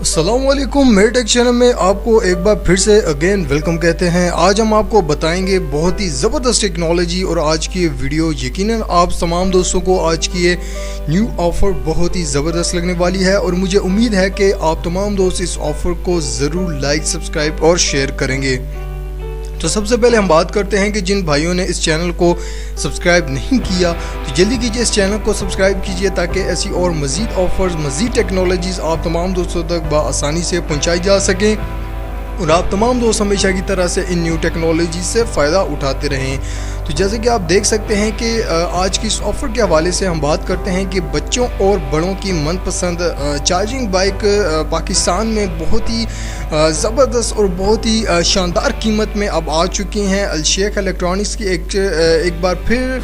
अस्सलामुअलैकुम, मेरे take channel में आपको एक बार फिर से अगेन वेलकम कहते हैं। आज हम आपको बताएंगे बहुत ही ज़बरदस्त टेक्नोलॉजी और आज की ये वीडियो यकीनन आप तमाम दोस्तों को आज की ये न्यू ऑफ़र बहुत ही ज़बरदस्त लगने वाली है और मुझे उम्मीद है कि आप तमाम दोस्त इस ऑफ़र को ज़रूर लाइक, सब्सक्राइब और शेयर करेंगे। तो सबसे पहले हम बात करते हैं कि जिन भाइयों ने इस चैनल को सब्सक्राइब नहीं किया तो जल्दी कीजिए, इस चैनल को सब्सक्राइब कीजिए ताकि ऐसी और मज़ीद ऑफ़र्स, मज़ीद टेक्नोलॉजीज़ आप तमाम दोस्तों तक बआसानी से पहुंचाई जा सकें और आप तमाम दोस्त हमेशा की तरह से इन न्यू टेक्नोलॉजी से फ़ायदा उठाते रहें। तो जैसे कि आप देख सकते हैं कि आज की इस ऑफ़र के हवाले से हम बात करते हैं कि बच्चों और बड़ों की मनपसंद चार्जिंग बाइक पाकिस्तान में बहुत ही ज़बरदस्त और बहुत ही शानदार कीमत में अब आ चुकी हैं। अलशेख इलेक्ट्रॉनिक्स की एक बार फिर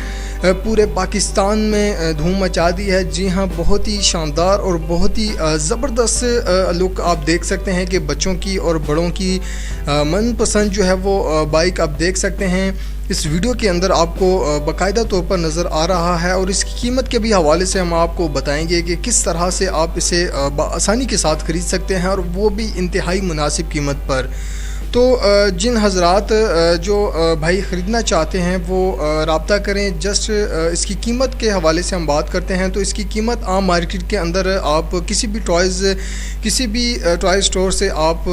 पूरे पाकिस्तान में धूम मचा दी है। जी हाँ, बहुत ही शानदार और बहुत ही ज़बरदस्त लुक आप देख सकते हैं कि बच्चों की और बड़ों की मनपसंद जो है वो बाइक आप देख सकते हैं। इस वीडियो के अंदर आपको बाकायदा तौर पर नज़र आ रहा है और इसकी कीमत के भी हवाले से हम आपको बताएंगे कि किस तरह से आप इसे आसानी के साथ ख़रीद सकते हैं और वो भी इंतहाई मुनासिब कीमत पर। तो जिन हजरात जो भाई ख़रीदना चाहते हैं वो रब्ता करें। जस्ट इसकी कीमत के हवाले से हम बात करते हैं तो इसकी कीमत आम मार्केट के अंदर आप किसी भी टॉय स्टोर से आप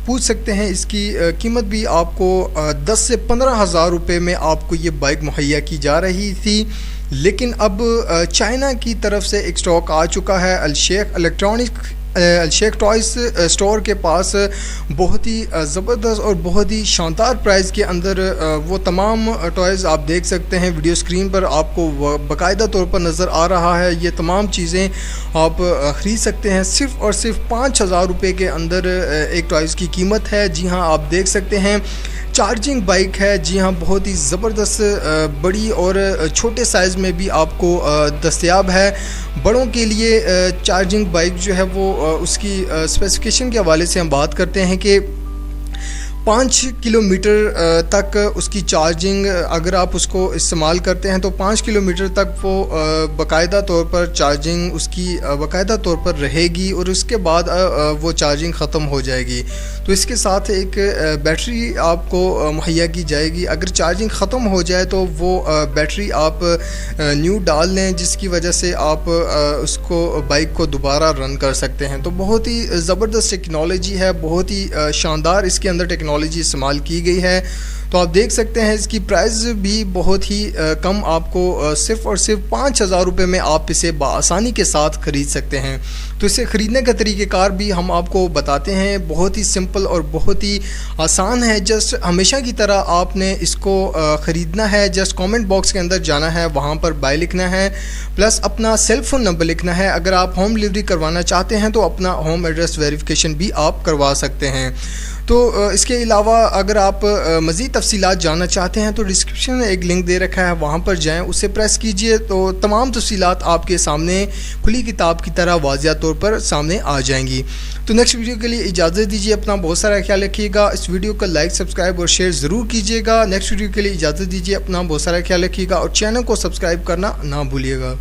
पूछ सकते हैं। इसकी कीमत भी आपको 10 से 15 हज़ार रुपये में आपको ये बाइक मुहैया की जा रही थी, लेकिन अब चाइना की तरफ से एक स्टॉक आ चुका है। अलशेख टॉयस स्टोर के पास बहुत ही ज़बरदस्त और बहुत ही शानदार प्राइस के अंदर वो तमाम टॉयज़ आप देख सकते हैं। वीडियो स्क्रीन पर आपको बाकायदा तौर पर नज़र आ रहा है। ये तमाम चीज़ें आप ख़रीद सकते हैं सिर्फ़ और सिर्फ 5,000 रुपये के अंदर एक टॉयज़ की कीमत है। जी हाँ, आप देख सकते हैं चार्जिंग बाइक है। जी हाँ, बहुत ही ज़बरदस्त बड़ी और छोटे साइज़ में भी आपको दस्तयाब है। बड़ों के लिए चार्जिंग बाइक जो है वो उसकी स्पेसिफिकेशन के हवाले से हम बात करते हैं कि 5 किलोमीटर तक उसकी चार्जिंग अगर आप उसको इस्तेमाल करते हैं तो 5 किलोमीटर तक वो बाकायदा तौर पर चार्जिंग उसकी बाकायदा तौर पर रहेगी और उसके बाद वो चार्जिंग ख़त्म हो जाएगी। तो इसके साथ एक बैटरी आपको मुहैया की जाएगी। अगर चार्जिंग ख़त्म हो जाए तो वो बैटरी आप न्यू डाल लें, जिसकी वजह से आप उसको बाइक को दोबारा रन कर सकते हैं। तो बहुत ही ज़बरदस्त टेक्नोलॉजी है, बहुत ही शानदार इसके अंदर टेक्नोलॉजी इस्तेमाल की गई है। तो आप देख सकते हैं इसकी प्राइस भी बहुत ही कम, आपको सिर्फ़ और सिर्फ 5,000 रुपये में आप इसे बआसानी के साथ ख़रीद सकते हैं। तो इसे ख़रीदने का तरीक़ेकार भी हम आपको बताते हैं। बहुत ही सिंपल और बहुत ही आसान है। जस्ट हमेशा की तरह आपने इसको ख़रीदना है। जस्ट कमेंट बॉक्स के अंदर जाना है, वहाँ पर बाय लिखना है, प्लस अपना सेल फ़ोन नंबर लिखना है। अगर आप होम डिलीवरी करवाना चाहते हैं तो अपना होम एड्रेस वेरिफिकेशन भी आप करवा सकते हैं। तो इसके अलावा अगर आप मज़ीद तफ़सीलात जानना चाहते हैं तो डिस्क्रिप्शन में एक लिंक दे रखा है, वहाँ पर जाएं, उसे प्रेस कीजिए तो तमाम तफ़सीलात आपके सामने खुली किताब की तरह वाज़िया तौर पर सामने आ जाएंगी। तो नेक्स्ट वीडियो के लिए इजाज़त दीजिए। अपना बहुत सारा ख्याल रखिएगा। इस वीडियो को लाइक, सब्सक्राइब और शेयर ज़रूर कीजिएगा। नेक्स्ट वीडियो के लिए इजाज़त दीजिए। अपना बहुत सारा ख्याल रखिएगा और चैनल को सब्सक्राइब करना ना भूलिएगा।